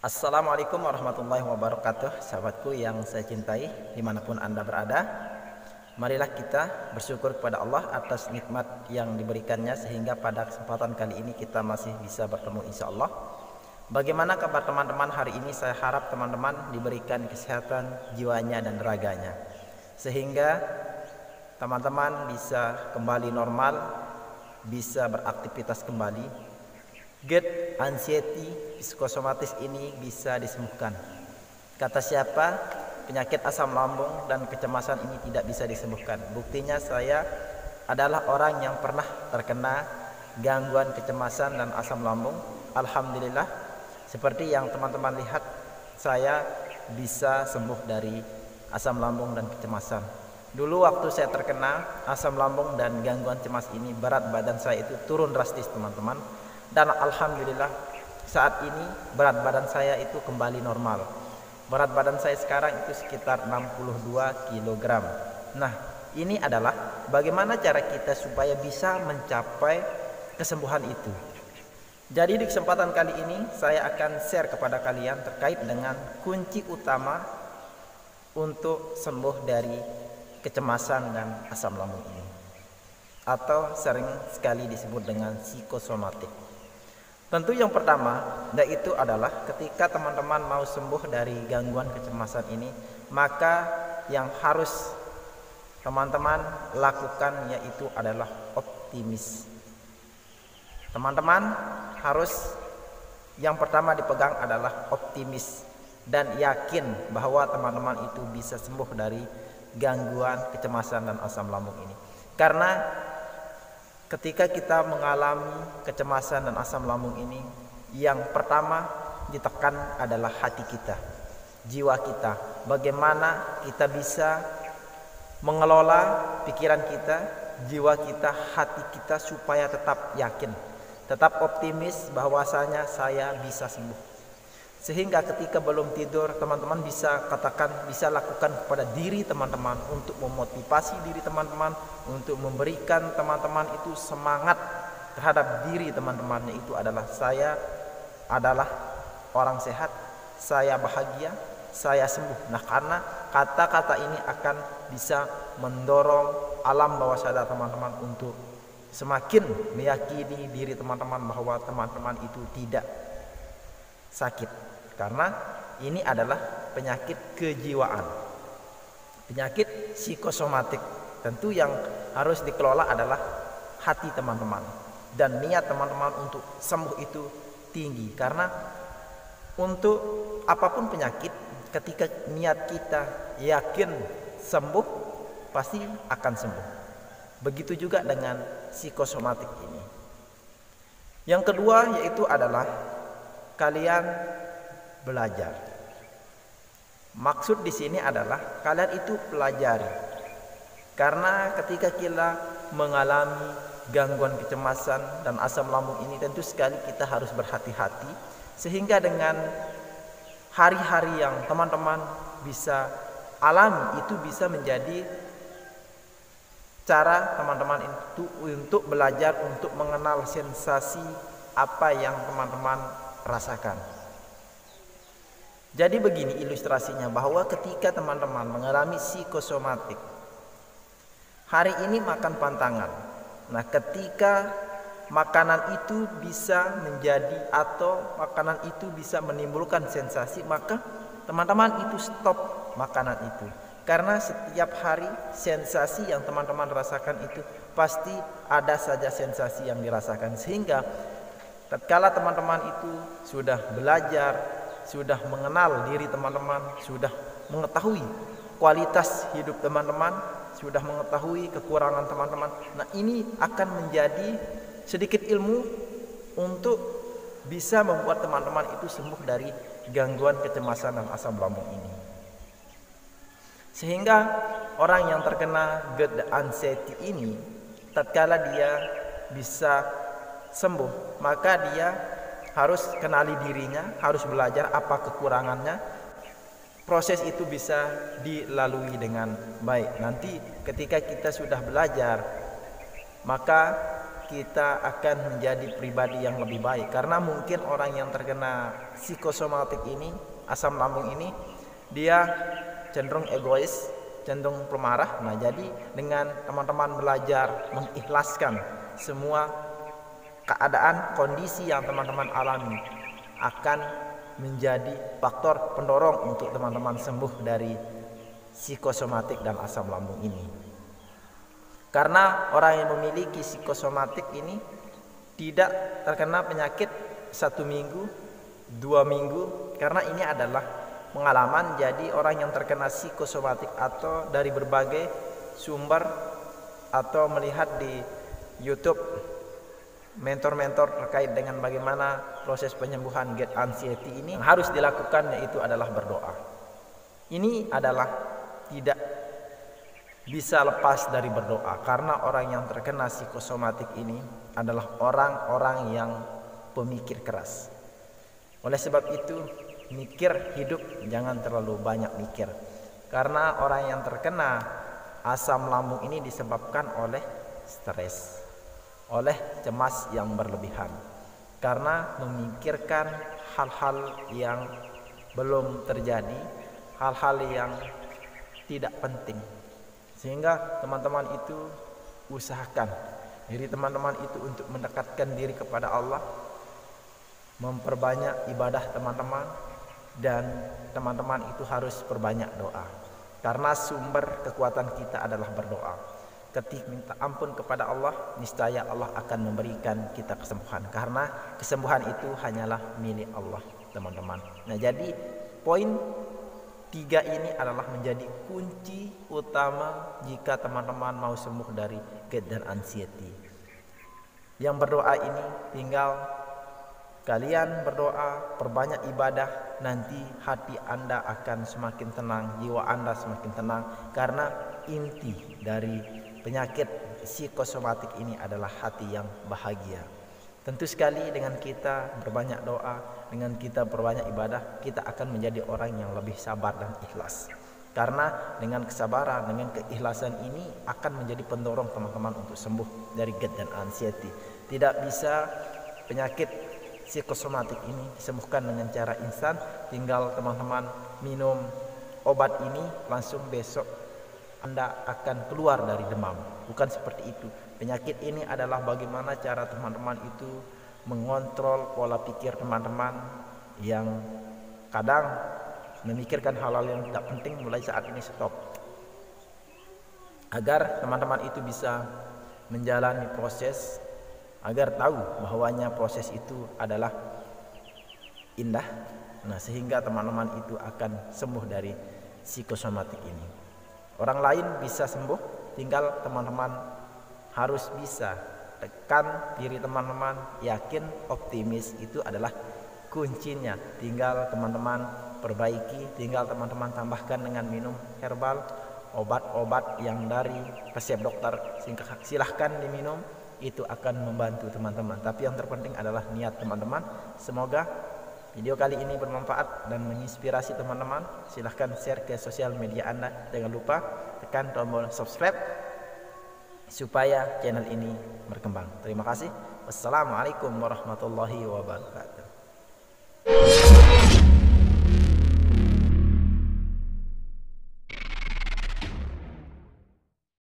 Assalamualaikum warahmatullahi wabarakatuh. Sahabatku yang saya cintai dimanapun Anda berada, marilah kita bersyukur kepada Allah atas nikmat yang diberikannya sehingga pada kesempatan kali ini kita masih bisa bertemu insya Allah. Bagaimana kabar teman-teman hari ini? Saya harap teman-teman diberikan kesehatan jiwanya dan raganya sehingga teman-teman bisa kembali normal, bisa beraktivitas kembali. GERD, anxiety, psikosomatis ini bisa disembuhkan. Kata siapa? Penyakit asam lambung dan kecemasan ini tidak bisa disembuhkan. Buktinya saya adalah orang yang pernah terkena gangguan kecemasan dan asam lambung. Alhamdulillah, seperti yang teman-teman lihat, saya bisa sembuh dari asam lambung dan kecemasan. Dulu waktu saya terkena asam lambung dan gangguan cemas ini, berat badan saya itu turun drastis teman-teman. Dan alhamdulillah saat ini berat badan saya itu kembali normal. Berat badan saya sekarang itu sekitar 62 kg. Nah, ini adalah bagaimana cara kita supaya bisa mencapai kesembuhan itu. Jadi di kesempatan kali ini saya akan share kepada kalian terkait dengan kunci utama untuk sembuh dari kecemasan dan asam lambung ini, atau sering sekali disebut dengan psikosomatik. Tentu yang pertama yaitu adalah ketika teman-teman mau sembuh dari gangguan kecemasan ini, maka yang harus teman-teman lakukan yaitu adalah optimis. Teman-teman harus yang pertama dipegang adalah optimis dan yakin bahwa teman-teman itu bisa sembuh dari gangguan kecemasan dan asam lambung ini. Karena ketika kita mengalami kecemasan dan asam lambung ini, yang pertama ditekan adalah hati kita, jiwa kita. Bagaimana kita bisa mengelola pikiran kita, jiwa kita, hati kita supaya tetap yakin, tetap optimis bahwasanya saya bisa sembuh. Sehingga ketika belum tidur, teman-teman bisa katakan, bisa lakukan kepada diri teman-teman untuk memotivasi diri teman-teman, untuk memberikan teman-teman itu semangat terhadap diri teman-temannya, itu adalah saya adalah orang sehat, saya bahagia, saya sembuh. Nah, karena kata-kata ini akan bisa mendorong alam bawah sadar teman-teman untuk semakin meyakini diri teman-teman bahwa teman-teman itu tidak sakit. Karena ini adalah penyakit kejiwaan, penyakit psikosomatik. Tentu yang harus dikelola adalah hati teman-teman, dan niat teman-teman untuk sembuh itu tinggi. Karena untuk apapun penyakit, ketika niat kita yakin sembuh, pasti akan sembuh. Begitu juga dengan psikosomatik ini. Yang kedua yaitu adalah kalian belajar. Maksud di sini adalah kalian itu pelajari. Karena ketika kita mengalami gangguan kecemasan dan asam lambung ini, tentu sekali kita harus berhati-hati sehingga dengan hari-hari yang teman-teman bisa alami itu bisa menjadi cara teman-teman itu untuk belajar untuk mengenal sensasi apa yang teman-teman rasakan. Jadi begini ilustrasinya, bahwa ketika teman-teman mengalami psikosomatik, hari ini makan pantangan. Nah, ketika makanan itu bisa menjadi atau makanan itu bisa menimbulkan sensasi, maka teman-teman itu stop makanan itu. Karena setiap hari sensasi yang teman-teman rasakan itu pasti ada saja sensasi yang dirasakan. Sehingga tatkala teman-teman itu sudah belajar, sudah mengenal diri teman-teman, sudah mengetahui kualitas hidup teman-teman, sudah mengetahui kekurangan teman-teman. Nah, ini akan menjadi sedikit ilmu untuk bisa membuat teman-teman itu sembuh dari gangguan kecemasan dan asam lambung ini. Sehingga orang yang terkena GERD anxiety ini, tatkala dia bisa sembuh, maka dia harus kenali dirinya, harus belajar apa kekurangannya. Proses itu bisa dilalui dengan baik. Nanti ketika kita sudah belajar, maka kita akan menjadi pribadi yang lebih baik. Karena mungkin orang yang terkena psikosomatik ini, asam lambung ini, dia cenderung egois, cenderung pemarah. Nah, jadi dengan teman-teman belajar mengikhlaskan semua keadaan, kondisi yang teman-teman alami, akan menjadi faktor pendorong untuk teman-teman sembuh dari psikosomatik dan asam lambung ini. Karena orang yang memiliki psikosomatik ini tidak terkena penyakit 1 minggu, 2 minggu, karena ini adalah pengalaman. Jadi orang yang terkena psikosomatik atau dari berbagai sumber atau melihat di YouTube mentor-mentor terkait dengan bagaimana proses penyembuhan GERD anxiety ini, yang harus dilakukan yaitu adalah berdoa. Ini adalah tidak bisa lepas dari berdoa, karena orang yang terkena psikosomatik ini adalah orang-orang yang pemikir keras. Oleh sebab itu, mikir hidup jangan terlalu banyak mikir, karena orang yang terkena asam lambung ini disebabkan oleh stres, oleh cemas yang berlebihan, karena memikirkan hal-hal yang belum terjadi, hal-hal yang tidak penting. Sehingga teman-teman itu usahakan diri teman-teman itu untuk mendekatkan diri kepada Allah, memperbanyak ibadah teman-teman, dan teman-teman itu harus perbanyak doa. Karena sumber kekuatan kita adalah berdoa. Ketika minta ampun kepada Allah, niscaya Allah akan memberikan kita kesembuhan. Karena kesembuhan itu hanyalah milik Allah, teman-teman. Nah, jadi poin 3 ini adalah menjadi kunci utama jika teman-teman mau sembuh dari GERD dan anxiety. Yang berdoa ini tinggal kalian berdoa, perbanyak ibadah, nanti hati Anda akan semakin tenang, jiwa Anda semakin tenang, karena inti dari penyakit psikosomatik ini adalah hati yang bahagia. Tentu sekali dengan kita berbanyak doa, dengan kita berbanyak ibadah, kita akan menjadi orang yang lebih sabar dan ikhlas. Karena dengan kesabaran, dengan keikhlasan ini akan menjadi pendorong teman-teman untuk sembuh dari GERD dan anxiety. Tidak bisa penyakit psikosomatik ini disembuhkan dengan cara instan, tinggal teman-teman minum obat ini langsung besok Anda akan keluar dari demam. Bukan seperti itu. Penyakit ini adalah bagaimana cara teman-teman itu mengontrol pola pikir teman-teman yang kadang memikirkan hal-hal yang tidak penting, mulai saat ini stop. Agar teman-teman itu bisa menjalani proses, agar tahu bahwanya proses itu adalah indah. Nah, sehingga teman-teman itu akan sembuh dari psikosomatik ini. Orang lain bisa sembuh, tinggal teman-teman harus bisa tekan diri teman-teman, yakin, optimis, itu adalah kuncinya. Tinggal teman-teman perbaiki, tinggal teman-teman tambahkan dengan minum herbal, obat-obat yang dari resep dokter, silahkan diminum, itu akan membantu teman-teman. Tapi yang terpenting adalah niat teman-teman. Semoga video kali ini bermanfaat dan menginspirasi teman-teman. Silahkan share ke sosial media Anda. Jangan lupa tekan tombol subscribe supaya channel ini berkembang. Terima kasih. Wassalamualaikum warahmatullahi wabarakatuh.